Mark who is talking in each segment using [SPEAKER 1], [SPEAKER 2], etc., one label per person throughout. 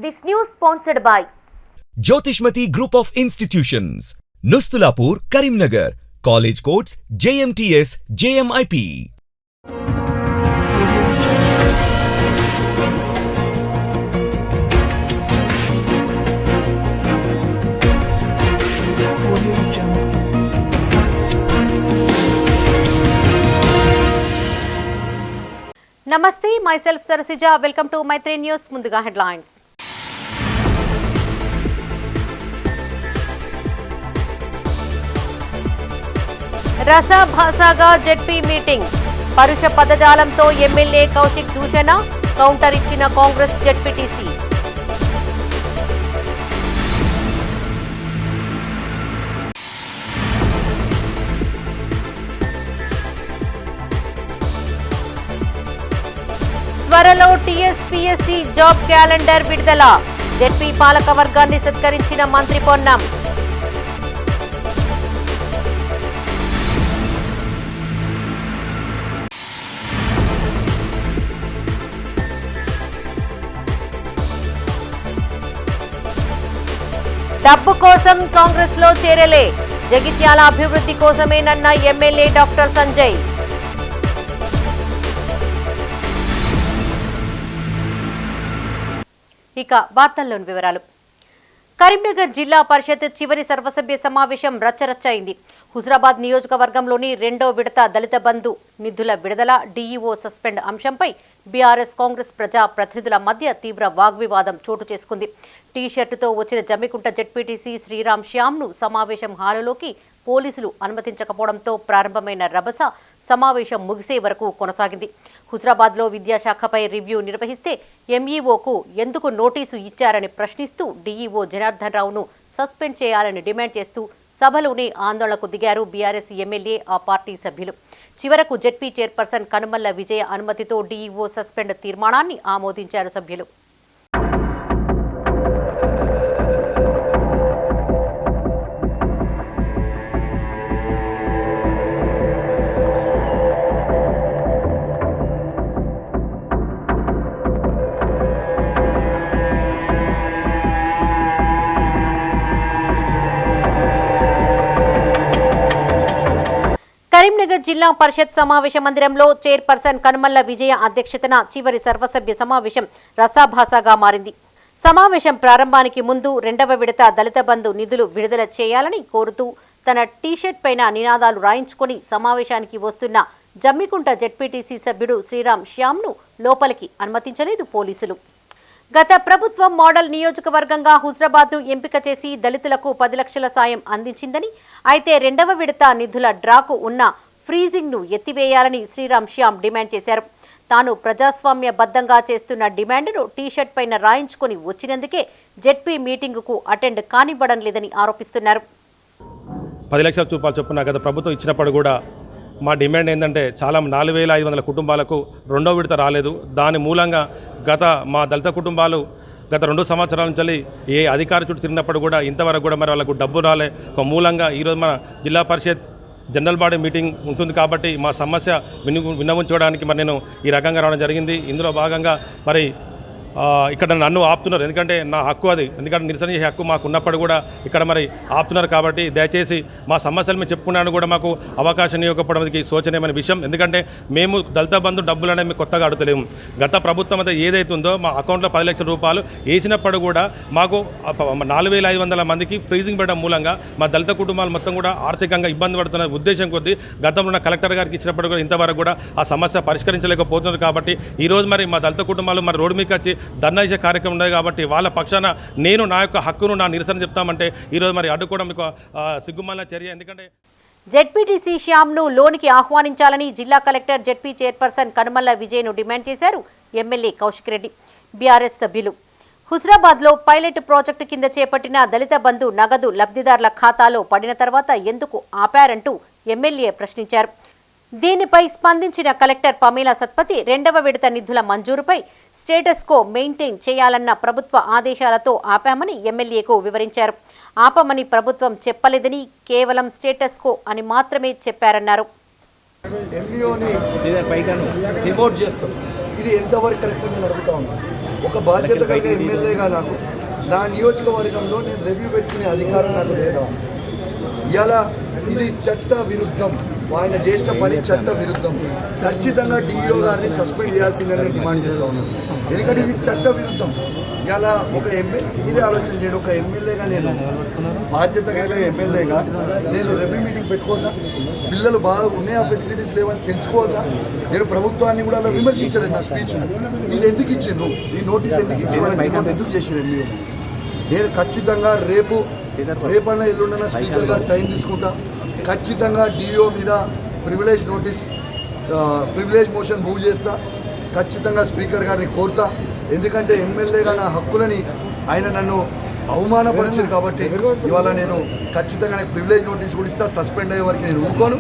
[SPEAKER 1] This news sponsored by
[SPEAKER 2] Jyotishmati Group of Institutions, Nustulapur, Karimnagar, College Codes, JMTS, JMIP.
[SPEAKER 3] Namaste, myself Sarasija. Welcome to Maitri News. Munduga headlines. రస భాసాగా ZP meeting. పరుష పదజాలంతో MLA Kaushik దూషణ, counter ఇచ్చిన Congress ZPTC. త్వరలో TSPSC job calendar విడుదల. ZP పాలక వర్గాన్ని సత్కరించిన మంత్రి పొన్నం. డబ్బు కోసం కాంగ్రెస్ లో చేరలే, జగిత్యాల అభివృద్ధి కోసమేనన్న ఎమ్మెల్యే డాక్టర్ సంజయ్. ఇక వార్తల్లోని వివరాలు. కరీంనగర్ జిల్లా పరిషత్ చివరి సర్వసభ్య సమావేశం రచ్చరచ్చయింది. హుజరాబాద్ నియోజకవర్గంలోని రెండో విడత దళిత బంధు నిధుల విడుదల, డీఈఓ సస్పెండ్ అంశంపై బీఆర్ఎస్ కాంగ్రెస్ ప్రజా ప్రతినిధుల మధ్య తీవ్ర వాగ్వివాదం చోటు చేసుకుంది. టీషర్టుతో వచ్చిన జమ్మికుంట జెడ్పీటీసీ శ్రీరామ్ శ్యామ్ను సమావేశం హాలులోకి పోలీసులు అనుమతించకపోవడంతో ప్రారంభమైన రభస సమావేశం ముగిసే వరకు కొనసాగింది. హుజరాబాద్లో విద్యాశాఖపై రివ్యూ నిర్వహిస్తే ఎంఈఓకు ఎందుకు నోటీసు ఇచ్చారని ప్రశ్నిస్తూ డీఈఓ జనార్దన్ రావును సస్పెండ్ చేయాలని డిమాండ్ చేస్తూ సభలోనే ఆందోళనకు దిగారు బీఆర్ఎస్ ఎమ్మెల్యే, ఆ పార్టీ సభ్యులు. చివరకు జెడ్పీ చైర్పర్సన్ కనుమల్ల విజయ అనుమతితో డీఈఓ సస్పెండ్ తీర్మానాన్ని ఆమోదించారు సభ్యులు. కరీంనగర్ జిల్లా పరిషత్ సమావేశ మందిరంలో చైర్పర్సన్ కనుమల్ల విజయ అధ్యక్షతన చివరి సర్వసభ్య సమావేశం రసాభాసాగా మారింది. సమావేశం ప్రారంభానికి ముందు రెండవ విడత దళిత బంధు నిధులు విడుదల చేయాలని కోరుతూ తన టీషర్ట్ పైన నినాదాలు రాయించుకుని సమావేశానికి వస్తున్న జమ్మికుంట జెడ్పీటీసీ సభ్యుడు శ్రీరామ్ శ్యామ్ను లోపలికి అనుమతించలేదు పోలీసులు. గత ప్రభుత్వం మోడల్ నియోజకవర్గంగా హుజరాబాద్ను ఎంపిక చేసి దళితులకు 10 లక్షల సాయం అందించిందని, అయితే రెండవ విడత నిధుల డ్రాకు ఉన్న ఫ్రీజింగ్ను ఎత్తివేయాలని శ్రీరామ్ శ్యామ్ డిమాండ్ చేశారు. తాను ప్రజాస్వామ్యబద్ధంగా చేస్తున్న డిమాండ్ను టీషర్ట్ పైన రాయించుకుని వచ్చినందుకే జెడ్పీ మీటింగుకు అటెండ్ కానివ్వడం లేదని ఆరోపిస్తున్నారు.
[SPEAKER 4] 10 లక్షల రూపాయలు చొప్పున గత ప్రభుత్వం ఇచ్చినప్పుడు కూడా మా డిమాండ్ ఏంటంటే చాలా 4500 కుటుంబాలకు రెండో విడత రాలేదు. దాని మూలంగా మా దళిత కుటుంబాలు గత 2 సంవత్సరాల నుంచి ఏ అధికారి చుట్టూ తిరిగినప్పుడు కూడా ఇంతవరకు కూడా మరి వాళ్ళకు డబ్బు రాలే. ఒక మూలంగా ఈరోజు మన జిల్లా పరిషత్ జనరల్ బాడీ మీటింగ్ ఉంటుంది కాబట్టి మా సమస్య విన్నవించుకోవడానికి మరి నేను ఈ రకంగా రావడం జరిగింది. ఇందులో భాగంగా మరి ఇక్కడ నన్ను ఆపుతున్నారు, ఎందుకంటే నా హక్కు అది, ఎందుకంటే నిరసన చేసే హక్కు మాకు ఉన్నప్పుడు కూడా ఇక్కడ మరి ఆపుతున్నారు. కాబట్టి దయచేసి మా సమస్యలు మేము చెప్పుకున్నాను కూడా మాకు అవకాశం ఇవ్వకపోవడానికి శోచనీయమైన విషయం. ఎందుకంటే మేము దళిత బంధు డబ్బులు అనేవి మేము కొత్తగా అడుగుతలేము. గత ప్రభుత్వం అయితే ఏదైతే ఉందో మా అకౌంట్లో 10 లక్షల రూపాయలు వేసినప్పుడు కూడా మాకు 4500 మందికి ఫ్రీజింగ్ పెట్టడం మూలంగా మా దళిత కుటుంబాలు మొత్తం కూడా ఆర్థికంగా ఇబ్బంది పడుతున్న ఉద్దేశం కొద్దీ గతంలో కలెక్టర్ గారికి ఇచ్చినప్పుడు కూడా ఇంతవరకు కూడా ఆ సమస్య పరిష్కరించలేకపోతున్నారు. కాబట్టి ఈరోజు మరి మా దళిత కుటుంబాలు మరి రోడ్డు మీకు వచ్చి ధర్నా చేసే కార్యక్రమం ఉండదు. కాబట్టి వాళ్ళ పక్షాన నేను నా యొక్క హక్కును నా నిరసన చెప్తామంటే ఈరోజు మరి అడ్డుకోవడం మీకు సిగ్గుమాలిన చర్య. ఎందుకంటే
[SPEAKER 3] జెడ్పీటీసీ శ్యామ్ను లోనికి ఆహ్వానించాలని జిల్లా కలెక్టర్ జెడ్పీ చైర్పర్సన్ కనుమల్ల విజయను డిమాండ్ చేశారు ఎమ్మెల్యే కౌశిక్ రెడ్డి, బీఆర్ఎస్ సభ్యులు. హుజరాబాద్లో పైలట్ ప్రాజెక్టు కింద చేపట్టిన దళిత బంధు నగదు లబ్ధిదారుల ఖాతాలో పడిన తర్వాత ఎందుకు ఆపారంటూ ఎమ్మెల్యే ప్రశ్నించారు. దీనిపై స్పందించిన కలెక్టర్ పమేలా సత్పతి రెండవ విడత నిధుల మంజూరుపై స్టేటస్ కో మెయింటైన్ చేయాలన్న ప్రభుత్వ ఆదేశాలతో ఆపామని ఎమ్మెల్యేకు వివరించారు. ఆపమని ప్రభుత్వం చెప్పలేదని, కేవలం స్టేటస్ కో అని మాత్రమే చెప్పారన్నారు.
[SPEAKER 5] ఇది ఎంతవరకు కరెక్ట్ అని అడుగుతా ఉన్నాను.
[SPEAKER 1] ఒక బాధ్యత కలిగే ఎమ్మెల్యేగా నాకు నా నియోజకవర్గంలో నేను రివ్యూ పెట్టుకునే అధికారం నాకు లేదా? ఇలా ఇది చట్ట విరుద్ధం. ఆయన చేసిన పని చట్ట విరుద్ధం. ఖచ్చితంగా డిఈఓ గారిని సస్పెండ్ చేయాల్సిందని డిమాండ్ చేస్తా ఉన్నాను. ఎందుకంటే ఇది చట్ట విరుద్ధం. ఇలా ఒక మీరే ఆలోచన చేయండి, ఒక ఎమ్మెల్యేగా నేను బాధ్యత కలిగే ఎమ్మెల్యేగా నేను రివ్యూ మీటింగ్ పెట్టుకోవద్దా? పిల్లలు బాగా ఉన్నాయా, ఫెసిలిటీస్ లేవని తెలుసుకోవద్దా? నేను ప్రభుత్వాన్ని కూడా అలా విమర్శించలేదు. నా స్పీచ్ ఇది ఎందుకు ఇచ్చిండ్రు, ఈ నోటీస్ ఎందుకు ఇచ్చి ఎందుకు చేసారు మీరు? నేను ఖచ్చితంగా రేపన్నా ఎల్లుండన స్పీకర్ గారు టైం తీసుకుంటా. ఖచ్చితంగా డిఓ మీద ప్రివిలేజ్ మోషన్ మూవ్ చేస్తా. ఖచ్చితంగా స్పీకర్ గారిని కోరుతా. ఎందుకంటే ఎమ్మెల్యేగా నా హక్కులని ఆయన నన్ను అవమానపరిచారు కాబట్టి ఇవాళ నేను ఖచ్చితంగా ప్రివిలేజ్ నోటీస్ కూడా ఇస్తా. సస్పెండ్ అయ్యే వరకు నేను ఊరుకోను.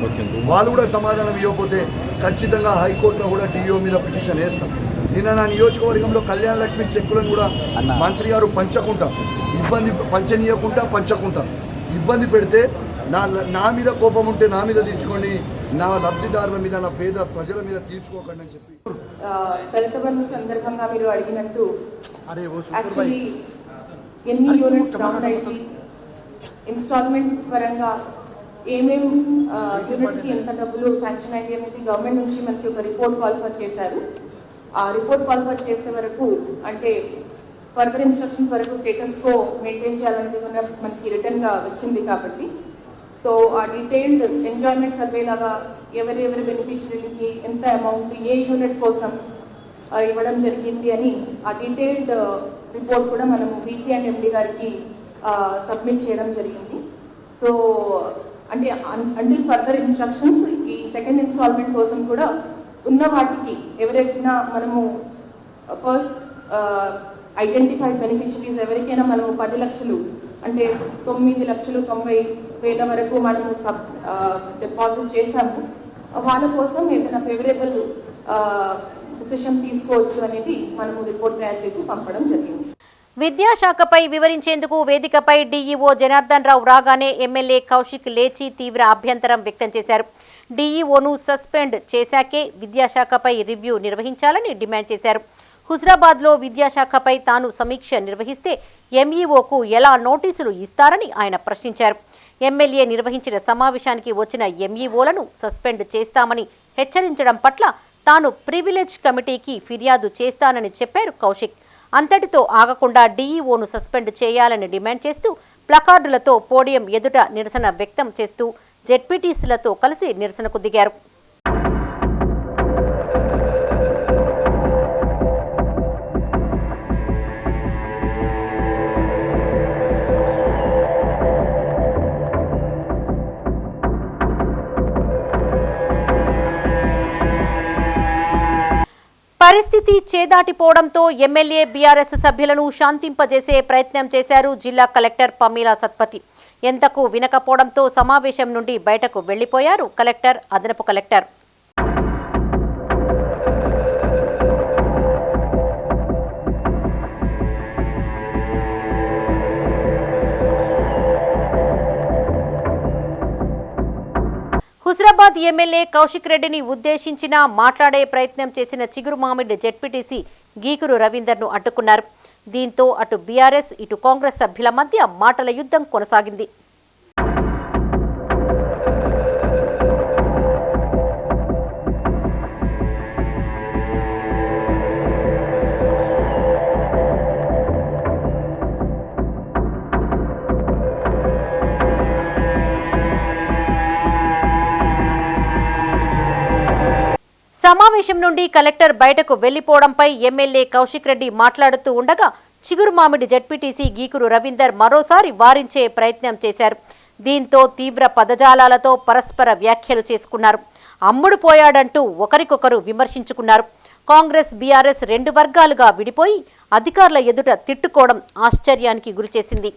[SPEAKER 1] వాళ్ళు కూడా సమాధానం ఇవ్వకపోతే ఖచ్చితంగా హైకోర్టులో కూడా డిఓ మీద పిటిషన్ వేస్తాను. నిన్న నా నియోజకవర్గంలో కళ్యాణ లక్ష్మి చెక్కులను కూడా మంత్రి గారు పంచకుండా ఇబ్బంది పెడితే నా మీద కోపం ఉంటే నా మీద తీర్చుకోండి, నా లబ్ధిదారుల మీద, నా పేద ప్రజల మీద తీర్చుకోకండి అని చెప్పి
[SPEAKER 5] దళిత బంధు సందర్భంగా మీరు అడిగినట్టు యాక్చువల్లీ ఎన్ని యూనిట్స్ డౌన్ అయితే ఇన్స్టాల్మెంట్ పరంగా ఏమేం యూనిట్స్కి ఎంత డబ్బులు శాంక్షన్ అయ్యి అనేది గవర్నమెంట్ నుంచి మనకి ఒక రిపోర్ట్ కాల్ఫర్ చేశారు. ఆ రిపోర్ట్ కాల్ఫర్ చేసే వరకు అంటే ఫర్దర్ ఇన్స్ట్రక్షన్స్ వరకు స్టేటస్ కో మెయింటైన్ చేయాలనేది కూడా మనకి రిటర్న్గా వచ్చింది. కాబట్టి సో ఆ డీటెయిల్డ్ ఎంజాయ్మెంట్ సర్వే లాగా ఎవరెవరి బెనిఫిషరీకి ఎంత అమౌంట్ ఏ యూనిట్ కోసం ఇవ్వడం జరిగింది అని ఆ డీటెయిల్డ్ రిపోర్ట్ కూడా మనము బీసీ అండ్ ఎండి గారికి సబ్మిట్ చేయడం జరిగింది. సో అంటే అంటిల్ ఫర్దర్ ఇన్స్ట్రక్షన్స్ ఈ సెకండ్ ఇన్స్టాల్మెంట్ కోసం కూడా ఉన్న వాటికి ఎవరైనా మనము ఫస్ట్ ఐడెంటిఫైడ్ బెనిఫిషరీస్ ఎవరికైనా మనము 10 లక్షలు అంటే 9,90,000 వరకు మనము డిపాజిట్ చేశాము. వాళ్ళ కోసం ఏదైనా ఫేవరబుల్ డిసిషన్ తీసుకోవచ్చు అనేది మనము రిపోర్ట్ తయారు చేసి పంపడం జరిగింది.
[SPEAKER 3] విద్యాశాఖపై వివరించేందుకు వేదికపై డీఈఓ జనార్దన్ రావు రాగానే ఎమ్మెల్యే కౌశిక్ లేచి తీవ్ర అభ్యంతరం వ్యక్తం చేశారు. డీఈఓను సస్పెండ్ చేశాకే విద్యాశాఖపై రివ్యూ నిర్వహించాలని డిమాండ్ చేశారు. హుజరాబాద్లో విద్యాశాఖపై తాను సమీక్ష నిర్వహిస్తే ఎంఈఓకు ఎలా నోటీసులు ఇస్తారని ఆయన ప్రశ్నించారు. ఎమ్మెల్యే నిర్వహించిన సమావేశానికి వచ్చిన ఎంఈఓలను సస్పెండ్ చేస్తామని హెచ్చరించడం పట్ల తాను ప్రివిలేజ్ కమిటీకి ఫిర్యాదు చేస్తానని చెప్పారు కౌశిక్. అంతటితో ఆగకుండా డీఈఓను సస్పెండ్ చేయాలని డిమాండ్ చేస్తూ ప్లకార్డులతో పోడియం ఎదుట నిరసన వ్యక్తం చేస్తూ జెడ్పీటీసీలతో కలిసి నిరసనకు దిగారు. పరిస్థితి చేదాటిపోవడంతో ఎమ్మెల్యే బీఆర్ఎస్ సభ్యులను శాంతింపజేసే ప్రయత్నం చేశారు జిల్లా కలెక్టర్ పమీలా సత్పతి. ఎంతకు వినకపోవడంతో సమావేశం నుండి బయటకు వెళ్లిపోయారు కలెక్టర్, అదనపు కలెక్టర్. హుజరాబాద్ ఎమ్మెల్యే కౌశిక్ రెడ్డిని ఉద్దేశించిన మాట్లాడే ప్రయత్నం చేసిన చిగురుమామిడి జెడ్పీటీసీ గీకురు రవీందర్ను అడ్డుకున్నారు. దీంతో అటు బీఆర్ఎస్ ఇటు కాంగ్రెస్ సభ్యుల మధ్య మాటల యుద్ధం కొనసాగింది. సమావేశం నుండి కలెక్టర్ బయటకు వెళ్లిపోవడంపై ఎమ్మెల్యే కౌశిక్ రెడ్డి మాట్లాడుతూ ఉండగా చిగురుమామిడి జెడ్పీటీసీ గీకురు రవీందర్ మరోసారి వారించే ప్రయత్నం చేశారు. దీంతో తీవ్ర పదజాలాలతో పరస్పర వ్యాఖ్యలు చేసుకున్నారు. అమ్ముడు పోయాడంటూ ఒకరికొకరు విమర్శించుకున్నారు. కాంగ్రెస్ బీఆర్ఎస్ 2 వర్గాలుగా విడిపోయి అధికారుల ఎదుట తిట్టుకోవడం ఆశ్చర్యానికి గురిచేసింది.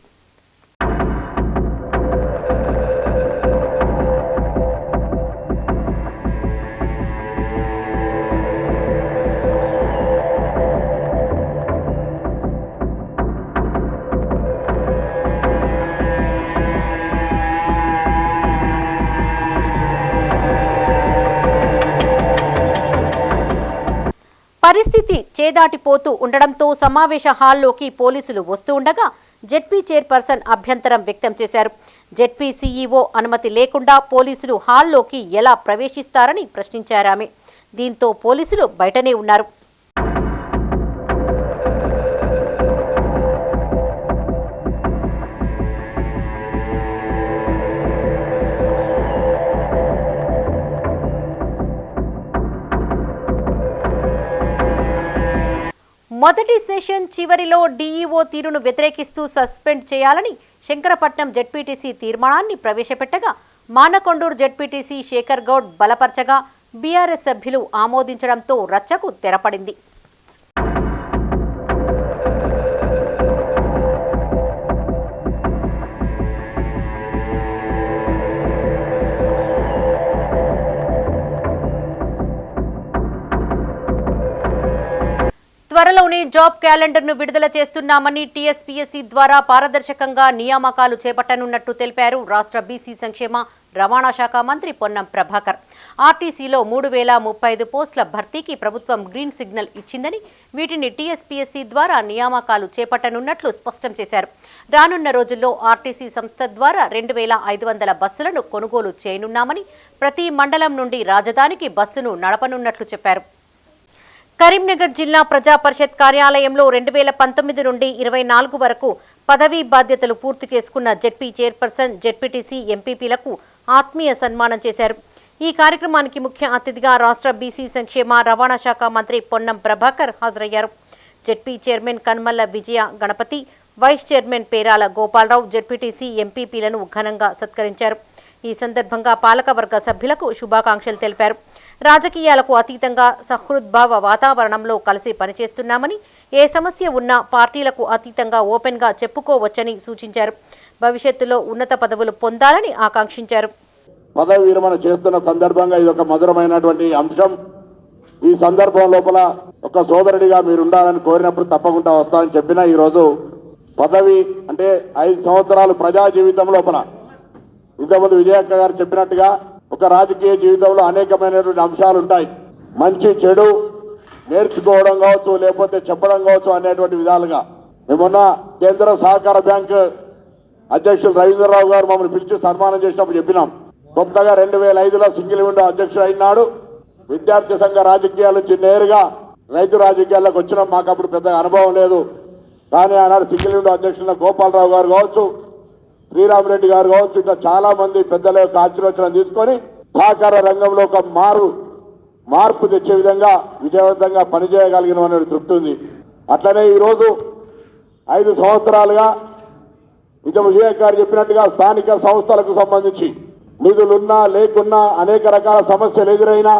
[SPEAKER 3] పరిస్థితి చేదాటిపోతూ ఉండడంతో సమావేశ హాల్లోకి పోలీసులు వస్తూ ఉండగా జెడ్పీ చైర్పర్సన్ అభ్యంతరం వ్యక్తం చేశారు. జెడ్పీ సీఈఓ అనుమతి లేకుండా పోలీసులు హాల్లోకి ఎలా ప్రవేశిస్తారని ప్రశ్నించారామె. దీంతో పోలీసులు బయటనే ఉన్నారు. మొదటి సెషన్ చివరిలో డీఈఓ తీరును వ్యతిరేకిస్తూ సస్పెండ్ చేయాలని శంకరపట్నం జెడ్పీటీసీ తీర్మానాన్ని ప్రవేశపెట్టగా మానకొండూరు జెడ్పీటీసీ శేఖర్ గౌడ్ బలపరచగా బీఆర్ఎస్ సభ్యులు ఆమోదించడంతో రచ్చకు తెరపడింది. త్వరలోనే జాబ్ క్యాలెండర్ను విడుదల చేస్తున్నామని టీఎస్పీఎస్సీ ద్వారా పారదర్శకంగా నియామకాలు చేపట్టనున్నట్టు తెలిపారు రాష్ట్ర బీసీ సంక్షేమ రవాణా శాఖ మంత్రి పొన్నం ప్రభాకర్. ఆర్టీసీలో 3035 పోస్టుల భర్తీకి ప్రభుత్వం గ్రీన్ సిగ్నల్ ఇచ్చిందని, వీటిని టీఎస్పీఎస్సీ ద్వారా నియామకాలు చేపట్టనున్నట్లు స్పష్టం చేశారు. రానున్న రోజుల్లో ఆర్టీసీ సంస్థ ద్వారా 2500 బస్సులను కొనుగోలు చేయనున్నామని, ప్రతి మండలం నుండి రాజధానికి బస్సును నడపనున్నట్లు చెప్పారు. కరీంనగర్ జిల్లా ప్రజా పరిషత్ కార్యాలయంలో 2019 నుండి 24 వరకు పదవీ బాధ్యతలు పూర్తి చేసుకున్న జెడ్పీ చైర్పర్సన్, జెడ్పీటీసీ, ఎంపీపీలకు ఆత్మీయ సన్మానం చేశారు. ఈ కార్యక్రమానికి ముఖ్య అతిథిగా రాష్ట్ర బీసీ సంక్షేమ రవాణా శాఖ మంత్రి పొన్నం ప్రభాకర్ హాజరయ్యారు. ZP chairman Kanmalla Vijaya Ganapathi, vice chairman Perala Gopalarao, ZPTC, ఎంపీపీలను ఘనంగా సత్కరించారు. ఈ సందర్భంగా పాలకవర్గ సభ్యులకు శుభాకాంక్షలు తెలిపారు. రాజకీయాలకు అతీతంగా సహృద్భావ వాతావరణంలో కలిసి పనిచేస్తున్నామని, ఏ సమస్య ఉన్నా పార్టీలకు అతీతంగా ఓపెన్గా చెప్పుకోవచ్చని సూచించారు. భవిష్యత్తులో ఉన్నత పదవులు పొందాలని ఆకాంక్షించారు.
[SPEAKER 6] పదవి విరమణ చేస్తున్న సందర్భంగా ఇది ఒక మధురమైనటువంటి అంశం. ఈ సందర్భం లోపల ఒక సోదరుడిగా మీరు ఉండాలని కోరినప్పుడు తప్పకుండా వస్తామని చెప్పిన ఈరోజు పదవి అంటే 5 సంవత్సరాలు ప్రజా జీవితం లోపల ఇంతకుముందు విజయక్క గారు చెప్పినట్టుగా ఒక రాజకీయ జీవితంలో అనేకమైనటువంటి అంశాలు ఉంటాయి. మంచి చెడు నేర్చుకోవడం కావచ్చు, లేకపోతే చెప్పడం కావచ్చు అనేటువంటి విధాలుగా. మేమున్న కేంద్ర సహకార బ్యాంకు అధ్యక్షులు రవీంద్రరావు గారు మమ్మల్ని పిలిచి సన్మానం చేసినప్పుడు చెప్పినాం. కొత్తగా 2005లో సింగిల్ విండో అధ్యక్షుడు అయినాడు. విద్యార్థి సంఘ రాజకీయాల నుంచి నేరుగా రైతు రాజకీయాల్లోకి వచ్చినాం. మాకు అప్పుడు పెద్దగా అనుభవం లేదు. కానీ ఆనాడు సింగిల్ విండో అధ్యక్షుల గోపాలరావు గారు కావచ్చు, శ్రీరామరెడ్డి గారు కావచ్చు, ఇంకా చాలా మంది పెద్దల యొక్క ఆశీర్వచనం తీసుకొని సహకార రంగంలో ఒక మార్పు తెచ్చే విధంగా విజయవంతంగా పనిచేయగలిగిన అనే తృప్తి ఉంది. అట్లనే ఈరోజు 5 సంవత్సరాలుగా ఇంతకు విజయ్ గారు చెప్పినట్టుగా స్థానిక సంస్థలకు సంబంధించి నిధులున్నా లేకున్నా అనేక రకాల సమస్యలు ఎదురైనా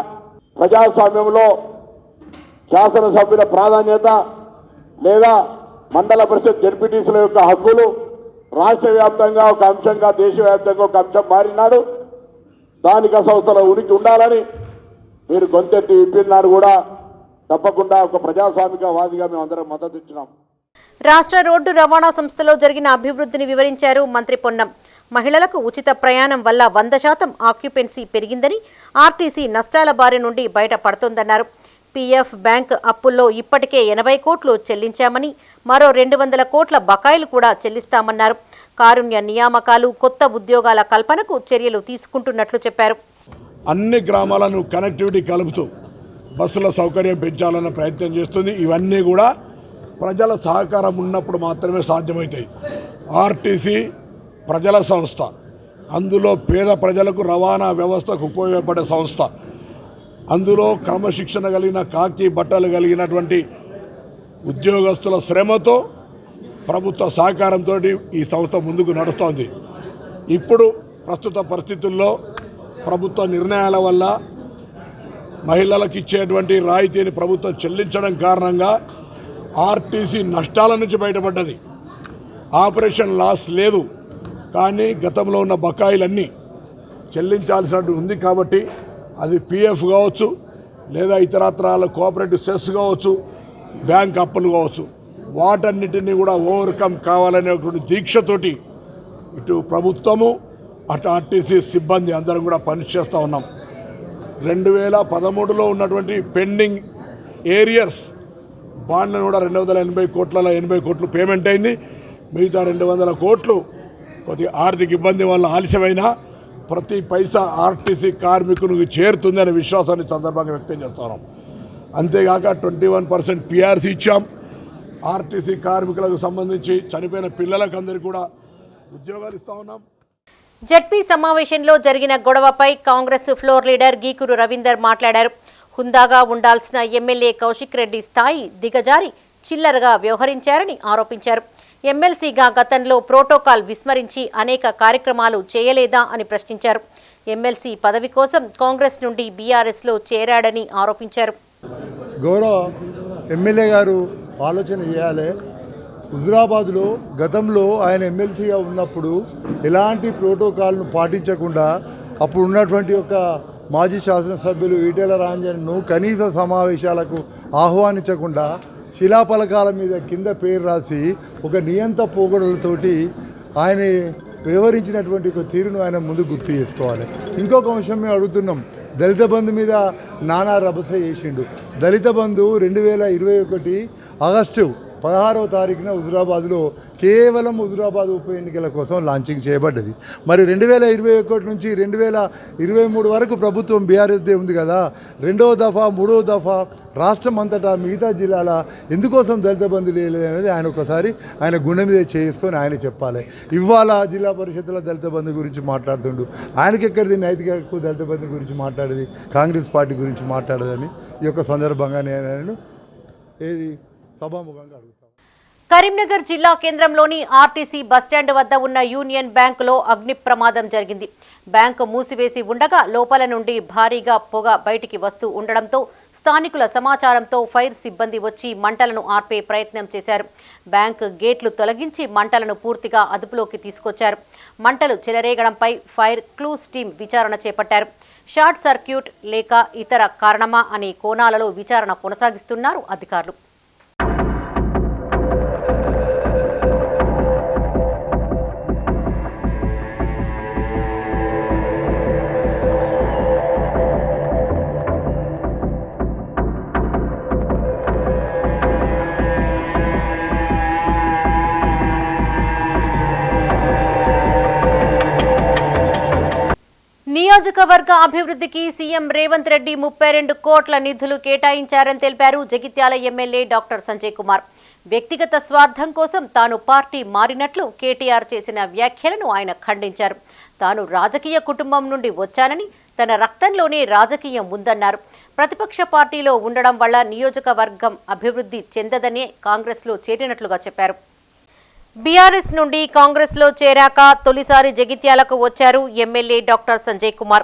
[SPEAKER 6] ప్రజాస్వామ్యంలో శాసనసభ్యుల ప్రాధాన్యత లేదా మండల పరిషత్ జెడ్పీటీసీల యొక్క హక్కులు రాష్ట్ర వ్యాప్తంగా ఒక అంశంగా, దేశవ్యాప్తంగా ఒక అంశం మారినాడు. స్థానిక సంస్థల ఉనికి ఉండాలని మీరు గొంతెత్తి విప్పినాడు కూడా తప్పకుండా ఒక ప్రజాస్వామిక వాదిగా మేము అందరం మద్దతు ఇచ్చినాం.
[SPEAKER 3] రాష్ట్ర రోడ్డు రవాణా సంస్థలో జరిగిన అభివృద్ధిని వివరించారు మంత్రి పొన్నం. మహిళలకు ఉచిత ప్రయాణం వల్ల 100% ఆక్యుపెన్సీ పెరిగిందని, ఆర్టీసీ నష్టాల బారి నుండి బయటపడుతోందన్నారు. పీఎఫ్ బ్యాంక్ అప్పుల్లో ఇప్పటికే 80 కోట్లు చెల్లించామని, మరో 200 కోట్ల బకాయిలు కూడా చెల్లిస్తామన్నారు. కారుణ్య నియామకాలు, కొత్త ఉద్యోగాల కల్పనకు చర్యలు తీసుకుంటున్నట్లు చెప్పారు.
[SPEAKER 7] అన్ని గ్రామాలను కనెక్టివిటీ కలుపుతూ బస్సుల సౌకర్యం పెంచాలన్న ప్రయత్నం చేస్తుంది. ఇవన్నీ కూడా ప్రజల సహకారం ఉన్నప్పుడు మాత్రమే సాధ్యమవుతాయి. ఆర్టీసీ ప్రజల సంస్థ, అందులో పేద ప్రజలకు రవాణా వ్యవస్థకు ఉపయోగపడే సంస్థ, అందులో క్రమశిక్షణ కలిగిన కాకి బట్టలు కలిగినటువంటి ఉద్యోగస్తుల శ్రమతో ప్రభుత్వ సహకారంతో ఈ సంస్థ ముందుకు నడుస్తోంది. ఇప్పుడు ప్రస్తుత పరిస్థితుల్లో ప్రభుత్వ నిర్ణయాల వల్ల మహిళలకు ఇచ్చేటువంటి రాయితీని ప్రభుత్వం చెల్లించడం కారణంగా ఆర్టీసీ నష్టాల నుంచి బయటపడ్డది. ఆపరేషన్ లాస్ లేదు, కానీ గతంలో ఉన్న బకాయిలన్నీ చెల్లించాల్సినట్టు ఉంది. కాబట్టి అది పీఎఫ్ కావచ్చు, లేదా ఇతరత్రాల కోఆపరేటివ్ సెస్ కావచ్చు, బ్యాంక్ అప్పులు కావచ్చు, వాటన్నిటినీ కూడా ఓవర్కమ్ కావాలనేటువంటి దీక్షతోటి ఇటు ప్రభుత్వము అటు ఆర్టీసీ సిబ్బంది అందరం కూడా పనిచేస్తూ ఉన్నాం. 2013లో ఉన్నటువంటి పెండింగ్ ఏరియర్స్ బాండ్లను కూడా 280 కోట్ల 80 కోట్లు పేమెంట్ అయింది. మిగతా 200 కోట్లు కొద్ది ఆర్థిక ఇబ్బంది వల్ల ఆలస్యమైన ప్రతి పైసా ఆర్టీసీ కార్మికునికి చేరుతుందనే విశ్వాసాన్ని సందర్భంగా వ్యక్తం చేస్తున్నాం. అంతేగాక 21% పిఆర్సీ ఇచ్చాం. ఆర్టీసీ కార్మికులకు సంబంధించి చనిపోయిన పిల్లలకు అందరికీ కూడా ఉద్యోగాలు ఇస్తా ఉన్నాం.
[SPEAKER 3] జడ్పీ సమావేశంలో జరిగిన గొడవపై కాంగ్రెస్ ఫ్లోర్ లీడర్ గీకూరు రవీందర్ మాట్లాడారు. హుందాగా ఉండాల్సిన ఎమ్మెల్యే కౌశిక్ రెడ్డి స్థాయి దిగజారి చిల్లరగా వ్యవహరించారని ఆరోపించారు. ఎమ్మెల్సీగా గతంలో ప్రోటోకాల్ విస్మరించి అనేక కార్యక్రమాలు చేయలేదా అని ప్రశ్నించారు. ఎమ్మెల్సీ పదవి కోసం కాంగ్రెస్ నుండి బీఆర్ఎస్లో చేరాడని ఆరోపించారు.
[SPEAKER 8] గౌరవ ఎమ్మెల్యే గారు ఆలోచన చేయాలి. హుజురాబాద్లో గతంలో ఆయన ఎమ్మెల్సీగా ఉన్నప్పుడు ఎలాంటి ప్రోటోకాల్ను పాటించకుండా అప్పుడు ఉన్నటువంటి ఒక మాజీ శాసనసభ్యులు ఈటెల రాజేందర్ను కనీస సమావేశాలకు ఆహ్వానించకుండా శిలాఫలకాల మీద కింద పేరు రాసి ఒక నియంత పోగొడలతోటి ఆయన వివరించినటువంటి ఒక తీరును ఆయన ముందు గుర్తు చేసుకోవాలి. ఇంకొక అంశం మేము అడుగుతున్నాం. దళిత బంధు మీద నానా రభస చేసిండు. దళిత బంధు 2021 ఆగస్టు 16వ తారీఖున హుజురాబాద్లో కేవలం హుజురాబాద్ ఉప ఎన్నికల కోసం లాంచింగ్ చేయబడ్డది. మరి 2021 నుంచి 2023 వరకు ప్రభుత్వం బీఆర్ఎస్దే ఉంది కదా. రెండవ దఫా మూడవ దఫా రాష్ట్రం అంతటా మిగతా జిల్లాల ఎందుకోసం దళిత బంధు లేదు అనేది ఆయన ఒకసారి ఆయన గుండె మీద చేసుకొని ఆయన చెప్పాలి. ఇవాళ జిల్లా పరిషత్తుల దళిత బంధు గురించి మాట్లాడుతుండు. ఆయనకి ఎక్కడిది నైతిక హక్కు దళిత బంధు గురించి మాట్లాడేది, కాంగ్రెస్ పార్టీ గురించి మాట్లాడదని ఈ యొక్క సందర్భంగా నేను ఏది సభాముఖంగా అడుగుతాను.
[SPEAKER 3] కరీంనగర్ జిల్లా కేంద్రంలోని ఆర్టీసీ బస్టాండ్ వద్ద ఉన్న యూనియన్ బ్యాంకులో అగ్ని ప్రమాదం జరిగింది. బ్యాంకు మూసివేసి ఉండగా లోపల నుండి భారీగా పొగ బయటికి వస్తూ ఉండడంతో స్థానికుల సమాచారంతో ఫైర్ సిబ్బంది వచ్చి మంటలను ఆర్పే ప్రయత్నం చేశారు. బ్యాంకు గేట్లు తొలగించి మంటలను పూర్తిగా అదుపులోకి తీసుకొచ్చారు. మంటలు చెలరేగడంపై ఫైర్ క్లూస్ టీం విచారణ చేపట్టారు. షార్ట్ సర్క్యూట్ లేక ఇతర కారణమా అనే కోణాలలో విచారణ కొనసాగిస్తున్నారు అధికారులు. నియోజకవర్గ అభివృద్ధికి సీఎం రేవంత్ రెడ్డి 32 కోట్ల నిధులు కేటాయించారని తెలిపారు జగిత్యాల ఎమ్మెల్యే డాక్టర్ సంజయ్ కుమార్. వ్యక్తిగత స్వార్థం కోసం తాను పార్టీ మారినట్లు కేటీఆర్ చేసిన వ్యాఖ్యలను ఆయన ఖండించారు. తాను రాజకీయ కుటుంబం నుండి వచ్చానని, తన రక్తంలోనే రాజకీయం ఉందన్నారు. ప్రతిపక్ష పార్టీలో ఉండడం వల్ల నియోజకవర్గం అభివృద్ధి చెందదనే కాంగ్రెస్లో చేరినట్లుగా చెప్పారు. బీఆర్ఎస్ నుండి కాంగ్రెస్లో చేరాక తొలిసారి జగిత్యాలకు వచ్చారు ఎమ్మెల్యే డాక్టర్ సంజయ్ కుమార్.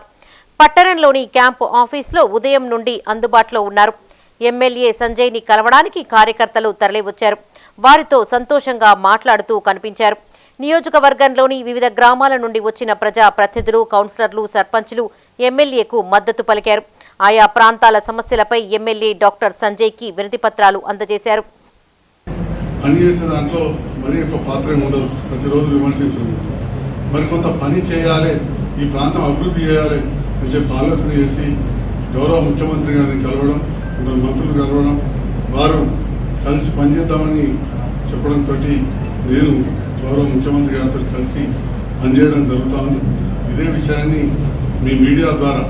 [SPEAKER 3] పట్టణంలోని క్యాంపు ఆఫీస్లో ఉదయం నుండి అందుబాటులో ఉన్నారు. ఎమ్మెల్యే సంజయ్ని కలవడానికి కార్యకర్తలు తరలివచ్చారు. వారితో సంతోషంగా మాట్లాడుతూ కనిపించారు. నియోజకవర్గంలోని వివిధ గ్రామాల నుండి వచ్చిన ప్రజా ప్రతినిధులు, కౌన్సిలర్లు, సర్పంచులు ఎమ్మెల్యేకు మద్దతు పలికారు. ఆయా ప్రాంతాల సమస్యలపై ఎమ్మెల్యే డాక్టర్ సంజయ్కి వినతిపత్రాలు అందజేశారు.
[SPEAKER 9] పనిచేసే దాంట్లో మరి యొక్క పాత్ర ఉండదు. ప్రతిరోజు విమర్శించడం, మరి కొంత పని చేయాలి, ఈ ప్రాంతం అభివృద్ధి చేయాలి అని చెప్పి ఆలోచన చేసి గౌరవ ముఖ్యమంత్రి గారిని కలవడం, కొందరు మంత్రులు కలవడం, వారు కలిసి పనిచేద్దామని చెప్పడంతో నేను గౌరవ ముఖ్యమంత్రి గారితో కలిసి పనిచేయడం జరుగుతూ ఉంది. ఇదే విషయాన్ని మీ మీడియా ద్వారా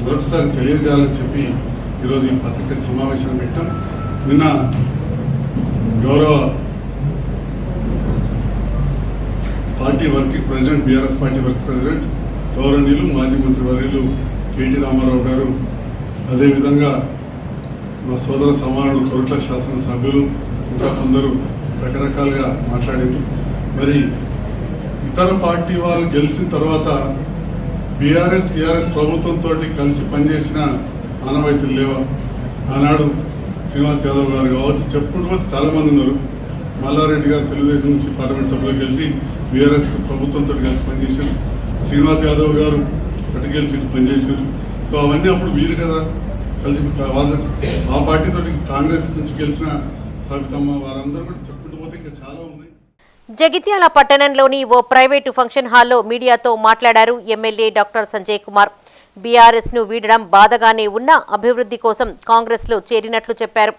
[SPEAKER 9] మరొకసారి తెలియజేయాలని చెప్పి ఈరోజు ఈ పత్రికా సమావేశాన్ని పెట్టాం. నిన్న గౌరవ party working president, BRS party working president గౌరవనీయులు మాజీ మంత్రి వర్యులు కేటీ రామారావు గారు, అదేవిధంగా మా సోదర సమానుడు తొరట్ల శాసనసభ్యులు ఇంకా కొందరు రకరకాలుగా మాట్లాడారు. మరి ఇతర పార్టీ వాళ్ళు గెలిచిన తర్వాత బీఆర్ఎస్ టీఆర్ఎస్ ప్రభుత్వంతో కలిసి పనిచేసిన ఆనవాయితీలు లేవా? ఆనాడు శ్రీనివాస్ యాదవ్ గారు కావచ్చు, చెప్పుకుంటూ చాలామంది ఉన్నారు. మల్లారెడ్డి గారు తెలుగుదేశం నుంచి పార్లమెంట్ సభ్యులు కలిసి బీఆర్ఎస్ ప్రభుత్వంతో కలిసి పనిచేశారు. శ్రీనివాస్ యాదవ్ గారు అటు గెలిచి పనిచేశారు. సో అవన్నీ అప్పుడు వీరు కదా కలిసి ఆ పార్టీతో కాంగ్రెస్ నుంచి గెలిచిన సబితమ్మ వారందరూ కూడా చెప్పుకుంటూ పోతే ఇంకా చాలా ఉన్నాయి.
[SPEAKER 3] జగిత్యాల పట్టణంలోని ఓ ప్రైవేటు ఫంక్షన్ హాల్లో మీడియాతో మాట్లాడారు MLA doctor Sanjay Kumar. BRS ను వీడడం బాధగానే ఉన్నా అభివృద్ధి కోసం కాంగ్రెస్ లో చేరినట్లు చెప్పారు.